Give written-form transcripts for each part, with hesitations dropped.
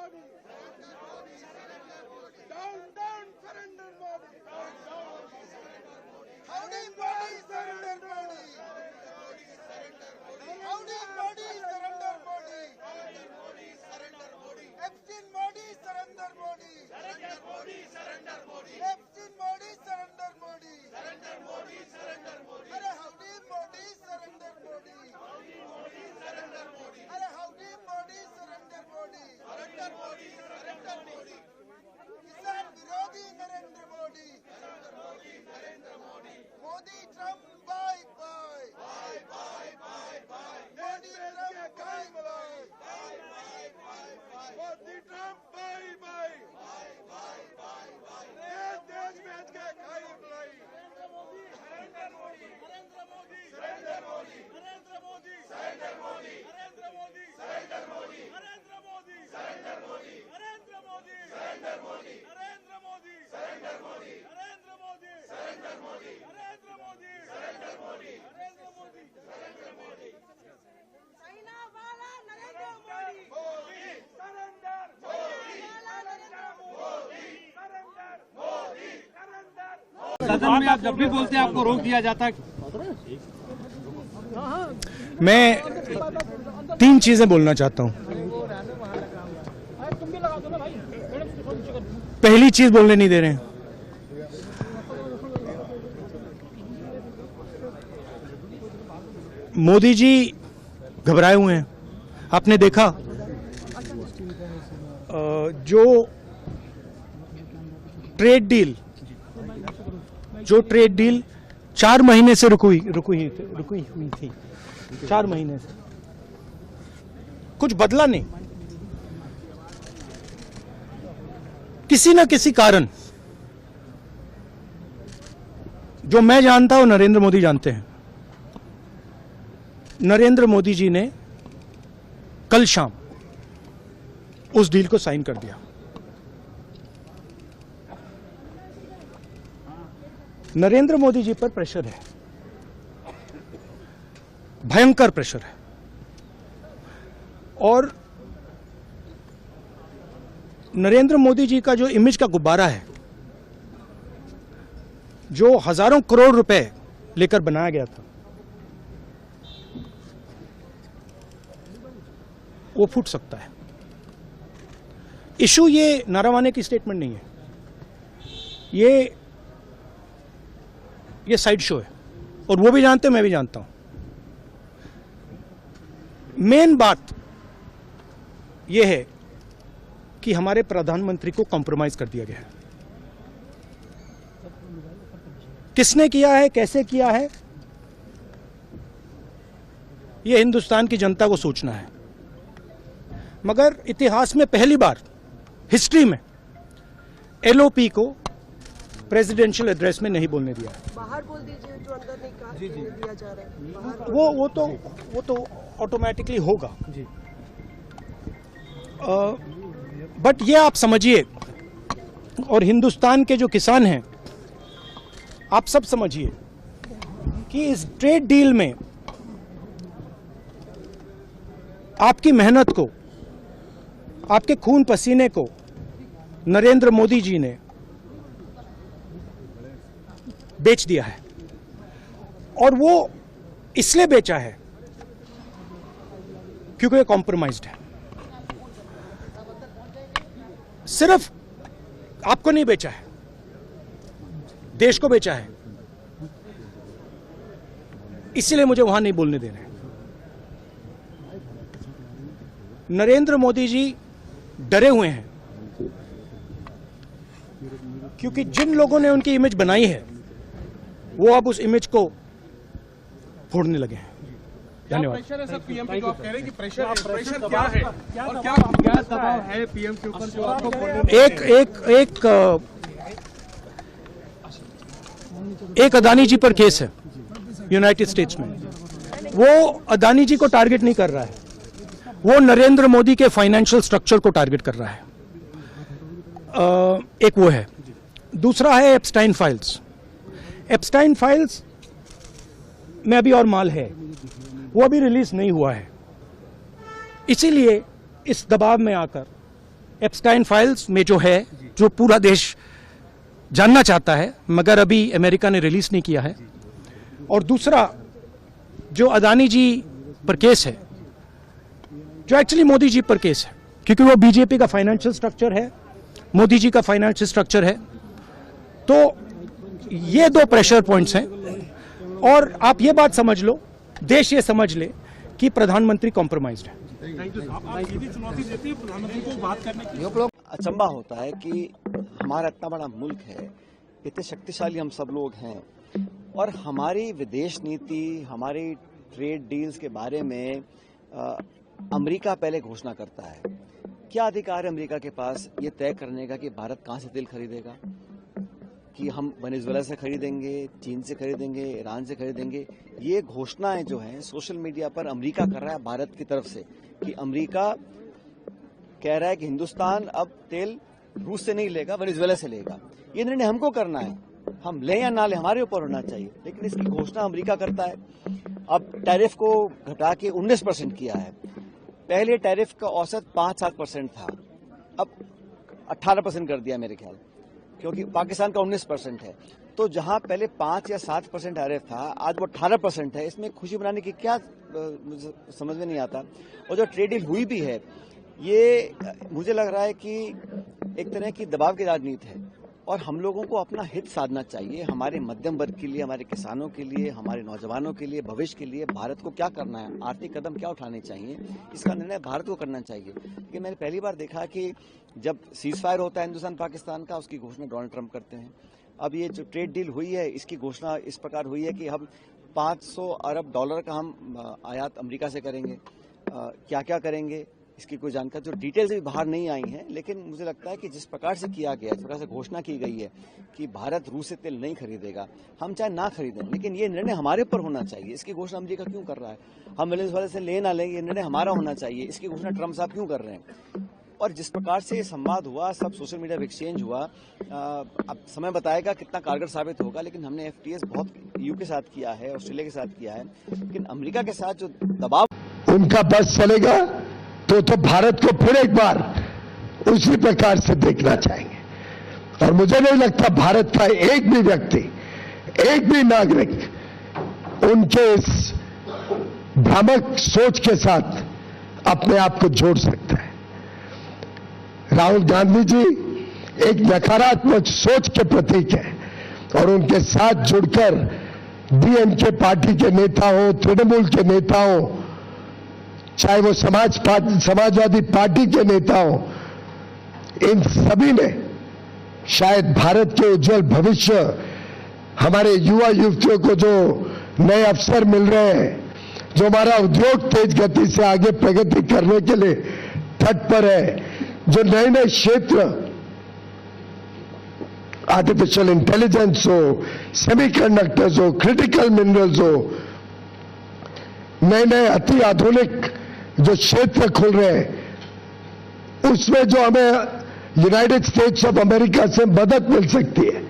Modi. Down, down, surrender Modi. Howdy Modi, surrender Modi. Howdy Modi, surrender Modi. Epstein Modi, surrender Modi. Epstein Modi, surrender Modi. Arey howdy Modi, surrender Modi. Arey howdy Modi, surrender Modi. किसान विरोधी Narendra Modi. Modi Trump bye bye. Modi Trump bye bye. Modi Trump bye bye. देश बेच के खाई मलाई. Surrender Modi. Surrender Modi. Surrender Modi. Surrender Modi. Surrender Modi. Surrender Modi. Surrender Modi. Surrender Modi. Surrender Modi. Surrender Modi. Surrender Modi. Surrender Modi. Surrender Modi. Surrender Modi. Surrender Modi. Surrender Modi. Surrender Modi. Surrender Modi. Surrender Modi. China वाला Narendra Modi. Modi. Surrender. Modi. Surrender. Modi. Surrender. Modi. Surrender. सदन में आप जब भी बोलते हैं आपको रोक दिया जाता है। मैं 3 चीजें बोलना चाहता हूं। पहली चीज बोलने नहीं दे रहे हैं। मोदी जी घबराए हुए हैं। आपने देखा जो ट्रेड डील 4 महीने से रुकी हुई थी 4 महीने से कुछ बदला नहीं। किसी न किसी कारण जो मैं जानता हूं नरेंद्र मोदी जानते हैं। नरेंद्र मोदी जी ने कल शाम उस डील को साइन कर दिया। नरेंद्र मोदी जी पर प्रेशर है, भयंकर प्रेशर है। और नरेंद्र मोदी जी का जो इमेज का गुब्बारा है, जो हजारों करोड़ रुपए लेकर बनाया गया था, वो फूट सकता है। इशू ये नारावाने की स्टेटमेंट नहीं है, ये साइड शो है और वो भी जानते हैं, मैं भी जानता हूं। मेन बात यह है कि हमारे प्रधानमंत्री को कॉम्प्रोमाइज कर दिया गया है। किसने किया है, कैसे किया है, यह हिंदुस्तान की जनता को सोचना है। मगर इतिहास में पहली बार हिस्ट्री में एलओपी को प्रेसिडेंशियल एड्रेस में नहीं बोलने दिया है। बाहर बोल दीजिए, जो अंदर नहीं कहा दिया जा रहा है बाहर। वो तो ऑटोमेटिकली होगा जी। बट ये आप समझिए, और हिंदुस्तान के जो किसान हैं आप सब समझिए कि इस ट्रेड डील में आपकी मेहनत को, आपके खून पसीने को नरेंद्र मोदी जी ने बेच दिया है। और वो इसलिए बेचा है क्योंकि ये कॉम्प्रोमाइज्ड है। सिर्फ आपको नहीं बेचा है, देश को बेचा है। इसलिए मुझे वहां नहीं बोलने दे रहे। नरेंद्र मोदी जी डरे हुए हैं क्योंकि जिन लोगों ने उनकी इमेज बनाई है वो अब उस इमेज को फोड़ने लगे हैं। धन्यवाद। प्रेशर है सर पीएम पे, जो आप कह रहे हैं कि प्रेशर क्या है और क्या दबाव है पीएम के ऊपर जो आपको एक अदानी जी पर केस है यूनाइटेड स्टेट्स में। वो अदानी जी को टारगेट नहीं कर रहा है, वो नरेंद्र मोदी के फाइनेंशियल स्ट्रक्चर को टारगेट कर रहा है। एक वो है। दूसरा है एप्स्टाइन फाइल्स। एप्स्टाइन फाइल्स में अभी और माल है, वो अभी रिलीज नहीं हुआ है। इसीलिए इस दबाव में आकर एप्स्टाइन फाइल्स में जो है, जो पूरा देश जानना चाहता है मगर अभी अमेरिका ने रिलीज नहीं किया है, और दूसरा जो अदानी जी पर केस है, जो एक्चुअली मोदी जी पर केस है, क्योंकि वो बीजेपी का फाइनेंशियल स्ट्रक्चर है, मोदी जी का फाइनेंशियल स्ट्रक्चर है, तो ये दो प्रेशर पॉइंट्स हैं। और आप ये बात समझ लो, देश ये समझ ले कि प्रधानमंत्री कॉम्प्रोमाइज्ड है। अचंबा होता है कि हमारा इतना बड़ा मुल्क है, इतने शक्तिशाली हम सब लोग हैं, और हमारी विदेश नीति, हमारी ट्रेड डील्स के बारे में अमेरिका पहले घोषणा करता है। क्या अधिकार है अमेरिका के पास ये तय करने का कि भारत कहां से तेल खरीदेगा, कि हम वेनेजुएला से खरीदेंगे, चीन से खरीदेंगे, ईरान से खरीदेंगे? ये घोषणाएं जो हैं सोशल मीडिया पर अमेरिका कर रहा है भारत की तरफ से, कि अमेरिका कह रहा है कि हिंदुस्तान अब तेल रूस से नहीं लेगा, वेनेजुएला से लेगा। ये निर्णय हमको करना है, हम लें या ना लें हमारे ऊपर होना चाहिए, लेकिन इसकी घोषणा अमेरिका करता है। अब टैरिफ को घटा के 19% किया है। पहले टैरिफ का औसत 5-7% था, अब 18% कर दिया मेरे ख्याल, क्योंकि पाकिस्तान का 19% है। तो जहां पहले 5 या 7% टैरिफ था, आज वो 18% है। इसमें खुशी मनाने की क्या समझ में नहीं आता। और जो ट्रेड डील हुई भी है, ये मुझे लग रहा है कि एक तरह की दबाव की राजनीति है, और हम लोगों को अपना हित साधना चाहिए। हमारे मध्यम वर्ग के लिए, हमारे किसानों के लिए, हमारे नौजवानों के लिए, भविष्य के लिए भारत को क्या करना है, आर्थिक कदम क्या उठाने चाहिए, इसका निर्णय भारत को करना चाहिए। क्योंकि मैंने पहली बार देखा कि जब सीज फायर होता है हिंदुस्तान पाकिस्तान का, उसकी घोषणा डोनाल्ड ट्रंप करते हैं। अब ये जो ट्रेड डील हुई है, इसकी घोषणा इस प्रकार हुई है कि हम $500 अरब का हम आयात अमेरिका से करेंगे। क्या क्या करेंगे इसकी कोई जानकारी, जो डिटेल्स भी बाहर नहीं आई हैं, लेकिन मुझे लगता है कि जिस प्रकार से किया गया, जिस प्रकार से घोषणा की गई है कि भारत रूस से तेल नहीं खरीदेगा, हम चाहे ना खरीदें, लेकिन ये निर्णय हमारे ऊपर होना चाहिए। इसकी घोषणा अमेरिका क्यों कर रहा है? हम वेनेजुएला से ले ना लें, ये निर्णय हमारा होना चाहिए। इसकी घोषणा ट्रंप साहब क्यों कर रहे हैं? और जिस प्रकार से संवाद हुआ, सब सोशल मीडिया एक्सचेंज हुआ, अब समय बताएगा कितना कारगर साबित होगा। लेकिन हमने FTAs बहुत EU के साथ किया है, ऑस्ट्रेलिया के साथ किया है, लेकिन अमेरिका के साथ जो दबाव, उनका बस चलेगा तो भारत को फिर एक बार उसी प्रकार से देखना चाहेंगे। और मुझे नहीं लगता भारत का एक भी व्यक्ति, एक भी नागरिक उनके इस भ्रामक सोच के साथ अपने आप को जोड़ सकता है। राहुल गांधी जी एक नकारात्मक सोच के प्रतीक है, और उनके साथ जुड़कर DMK पार्टी के नेता हो, तृणमूल के नेता हो, चाहे वो समाजवादी पार्टी के नेता हो, इन सभी ने शायद भारत के उज्जवल भविष्य, हमारे युवा युवतियों को जो नए अवसर मिल रहे हैं, जो हमारा उद्योग तेज गति से आगे प्रगति करने के लिए तट पर है, जो नए नए क्षेत्र, आर्टिफिशियल इंटेलिजेंस हो, सेमीकंडक्टर्स हो, क्रिटिकल मिनरल्स हो, नए नए अति आधुनिक जो क्षेत्र खुल रहे हैं, उसमें जो हमें यूनाइटेड स्टेट्स ऑफ अमेरिका से मदद मिल सकती है,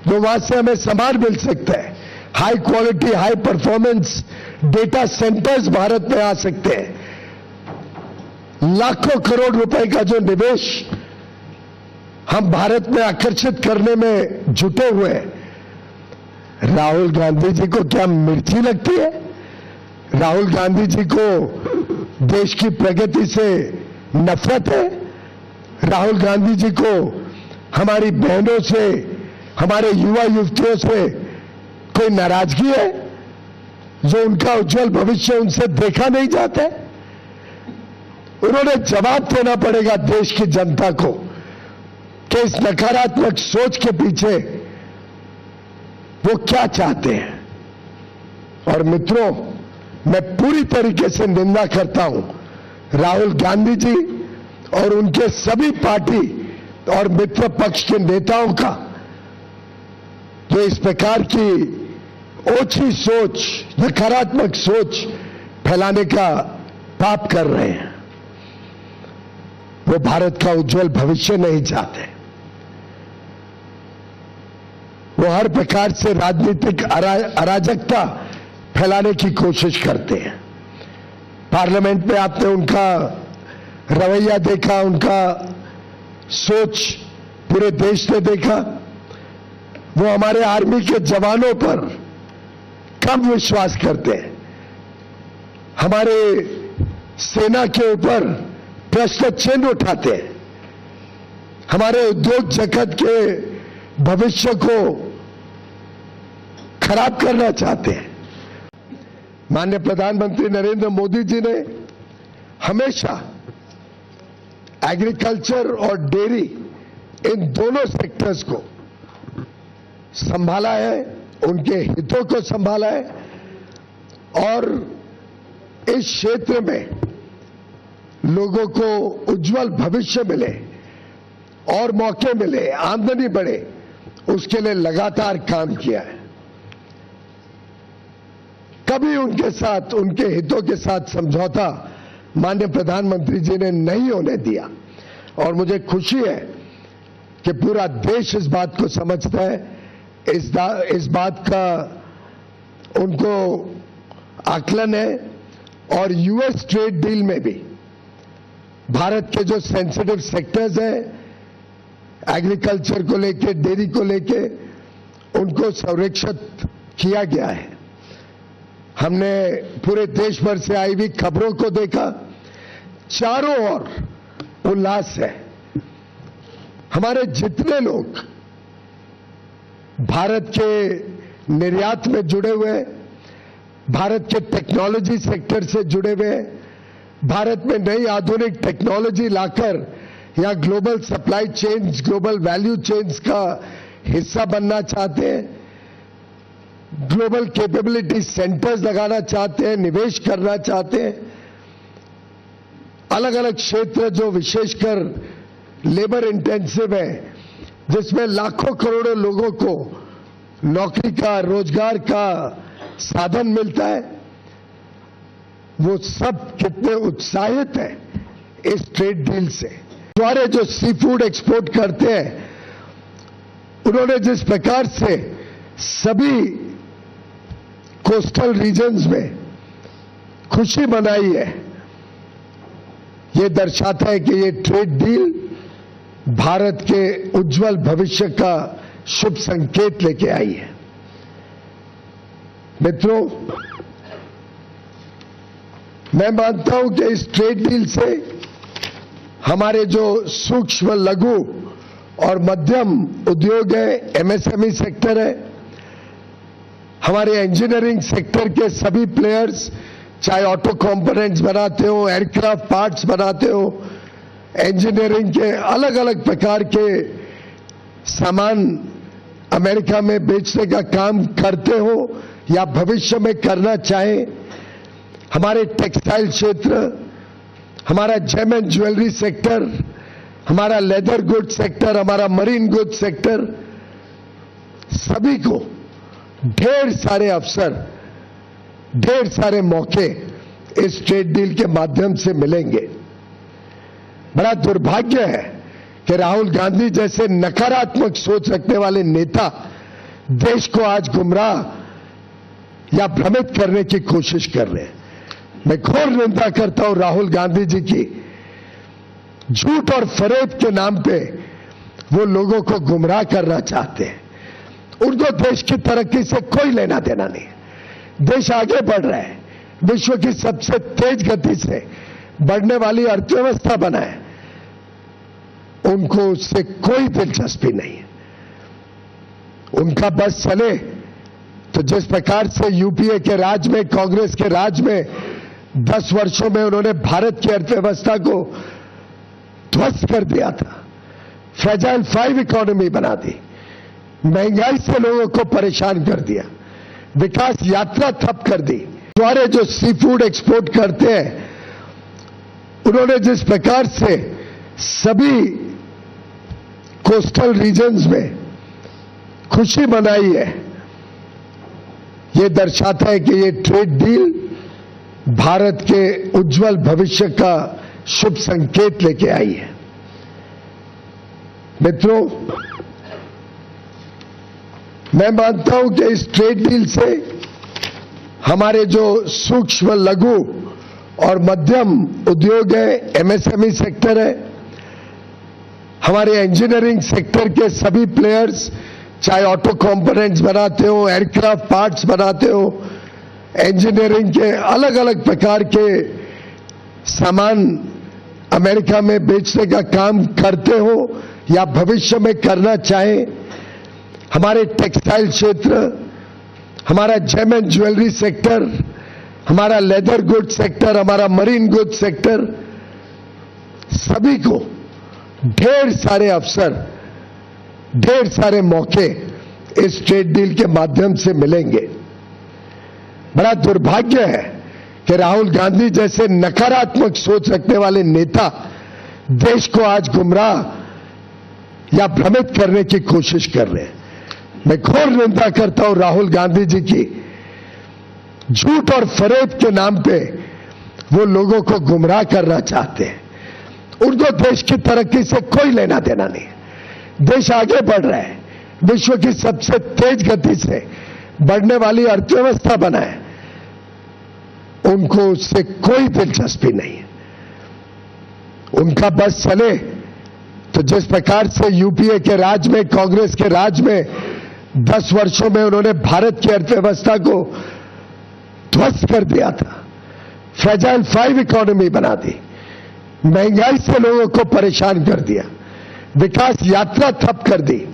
जो वहां से हमें सामान मिल सकता है, high quality, high performance data centres Bharat में आ सकते हैं, लाखों करोड़ रुपए का जो निवेश हम भारत में आकर्षित करने में जुटे हुए हैं। राहुल गांधी जी को क्या मिर्ची लगती है? राहुल गांधी जी को देश की प्रगति से नफरत है? राहुल गांधी जी को हमारी बहनों से, हमारे युवा युवतियों से कोई नाराजगी है, जो उनका उज्जवल भविष्य उनसे देखा नहीं जाता है? उन्होंने जवाब देना पड़ेगा देश की जनता को कि इस नकारात्मक सोच के पीछे वो क्या चाहते हैं। और मित्रों, मैं पूरी तरीके से निंदा करता हूं राहुल गांधी जी और उनके सभी पार्टी और मित्र पक्ष के नेताओं का, जो इस प्रकार की ओछी सोच, नकारात्मक सोच फैलाने का पाप कर रहे हैं। वो भारत का उज्जवल भविष्य नहीं चाहते। वो हर प्रकार से राजनीतिक अराजकता फैलाने की कोशिश करते हैं। पार्लियामेंट में आपने उनका रवैया देखा, उनका सोच पूरे देश ने देखा। वो हमारे आर्मी के जवानों पर कम विश्वास करते हैं, हमारे सेना के ऊपर प्रश्न चिन्ह उठाते हैं, हमारे उद्योग जगत के भविष्य को खराब करना चाहते हैं। माननीय प्रधानमंत्री नरेंद्र मोदी जी ने हमेशा एग्रीकल्चर और डेयरी इन दोनों सेक्टर्स को संभाला है, उनके हितों को संभाला है और इस क्षेत्र में लोगों को उज्जवल भविष्य मिले और मौके मिले, आमदनी बढ़े, उसके लिए लगातार काम किया है। कभी उनके साथ, उनके हितों के साथ समझौता माननीय प्रधानमंत्री जी ने नहीं होने दिया और मुझे खुशी है कि पूरा देश इस बात को समझता है, इस बात का उनको आकलन है और यूएस ट्रेड डील में भी भारत के जो सेंसिटिव सेक्टर्स हैं, एग्रीकल्चर को लेके, डेयरी को लेके, उनको संरक्षित किया गया है। हमने पूरे देश भर से आई हुई खबरों को देखा, चारों ओर उल्लास है। हमारे जितने लोग भारत के निर्यात में जुड़े हुए हैं, भारत के टेक्नोलॉजी सेक्टर से जुड़े हुए हैं, भारत में नई आधुनिक टेक्नोलॉजी लाकर या global supply chains, global value chains का हिस्सा बनना चाहते हैं, ग्लोबल कैपेबिलिटी सेंटर्स लगाना चाहते हैं, निवेश करना चाहते हैं। अलग अलग क्षेत्र जो विशेषकर लेबर इंटेंसिव है, जिसमें लाखों करोड़ों लोगों को नौकरी का, रोजगार का साधन मिलता है, वो सब कितने उत्साहित हैं इस ट्रेड डील से। द्वारे जो सी फूड एक्सपोर्ट करते हैं, उन्होंने जिस प्रकार से सभी कोस्टल रीजन्स में खुशी मनाई है, ये दर्शाता है कि ये ट्रेड डील भारत के उज्जवल भविष्य का शुभ संकेत लेके आई है। मित्रों, मैं मानता हूं कि इस ट्रेड डील से हमारे जो सूक्ष्म, लघु और मध्यम उद्योग है, एमएसएमई सेक्टर है, हमारे इंजीनियरिंग सेक्टर के सभी प्लेयर्स, चाहे ऑटो कंपोनेंट्स बनाते हो, एयरक्राफ्ट पार्ट्स बनाते हो, इंजीनियरिंग के अलग अलग प्रकार के सामान अमेरिका में बेचने का काम करते हो या भविष्य में करना चाहे, हमारे टेक्सटाइल क्षेत्र, हमारा जेम एंड ज्वेलरी सेक्टर, हमारा लेदर गुड सेक्टर, हमारा मरीन गुड सेक्टर, सभी को ढेर सारे अवसर, ढेर सारे मौके इस ट्रेड डील के माध्यम से मिलेंगे। बड़ा दुर्भाग्य है कि राहुल गांधी जैसे नकारात्मक सोच रखने वाले नेता देश को आज गुमराह या भ्रमित करने की कोशिश कर रहे हैं। मैं घोर निंदा करता हूं राहुल गांधी जी की। झूठ और फरेब के नाम पे वो लोगों को गुमराह करना चाहते हैं। उनको देश की तरक्की से कोई लेना देना नहीं। देश आगे बढ़ रहा है, विश्व की सबसे तेज गति से बढ़ने वाली अर्थव्यवस्था बना है, उनको उससे कोई दिलचस्पी नहीं है। उनका बस चले तो जिस प्रकार से यूपीए के राज में, कांग्रेस के राज में 10 वर्षों में उन्होंने भारत की अर्थव्यवस्था को ध्वस्त कर दिया था, फ्रेजाइल 5 इकोनॉमी बना दी, महंगाई से लोगों को परेशान कर दिया, विकास यात्रा ठप कर दी। द्वारे जो सी फूड एक्सपोर्ट करते हैं, उन्होंने जिस प्रकार से सभी कोस्टल रीजन्स में खुशी मनाई है, ये दर्शाता है कि ये ट्रेड डील भारत के उज्जवल भविष्य का शुभ संकेत लेके आई है। मित्रों, मैं मानता हूं कि इस ट्रेड डील से हमारे जो सूक्ष्म, लघु और मध्यम उद्योग है, एमएसएमई सेक्टर है, हमारे इंजीनियरिंग सेक्टर के सभी प्लेयर्स, चाहे ऑटो कंपोनेंट्स बनाते हो, एयरक्राफ्ट पार्ट्स बनाते हो, इंजीनियरिंग के अलग अलग प्रकार के सामान अमेरिका में बेचने का काम करते हो या भविष्य में करना चाहे, हमारे टेक्सटाइल क्षेत्र, हमारा जेम एंड ज्वेलरी सेक्टर, हमारा लेदर गुड्स सेक्टर, हमारा मरीन गुड्स सेक्टर, सभी को ढेर सारे अवसर, ढेर सारे मौके इस ट्रेड डील के माध्यम से मिलेंगे। बड़ा दुर्भाग्य है कि राहुल गांधी जैसे नकारात्मक सोच रखने वाले नेता देश को आज गुमराह या भ्रमित करने की कोशिश कर रहे हैं। मैं घोर निंदा करता हूं राहुल गांधी जी की। झूठ और फरेब के नाम पे वो लोगों को गुमराह करना चाहते हैं। उनको देश की तरक्की से कोई लेना देना नहीं है। देश आगे बढ़ रहा है, विश्व की सबसे तेज गति से बढ़ने वाली अर्थव्यवस्था बना है, उनको उससे कोई दिलचस्पी नहीं है। उनका बस चले तो जिस प्रकार से यूपीए के राज में, कांग्रेस के राज में 10 वर्षों में उन्होंने भारत की अर्थव्यवस्था को ध्वस्त कर दिया था, फ्रेजाइल 5 इकोनॉमी बना दी, महंगाई से लोगों को परेशान कर दिया, विकास यात्रा ठप कर दी।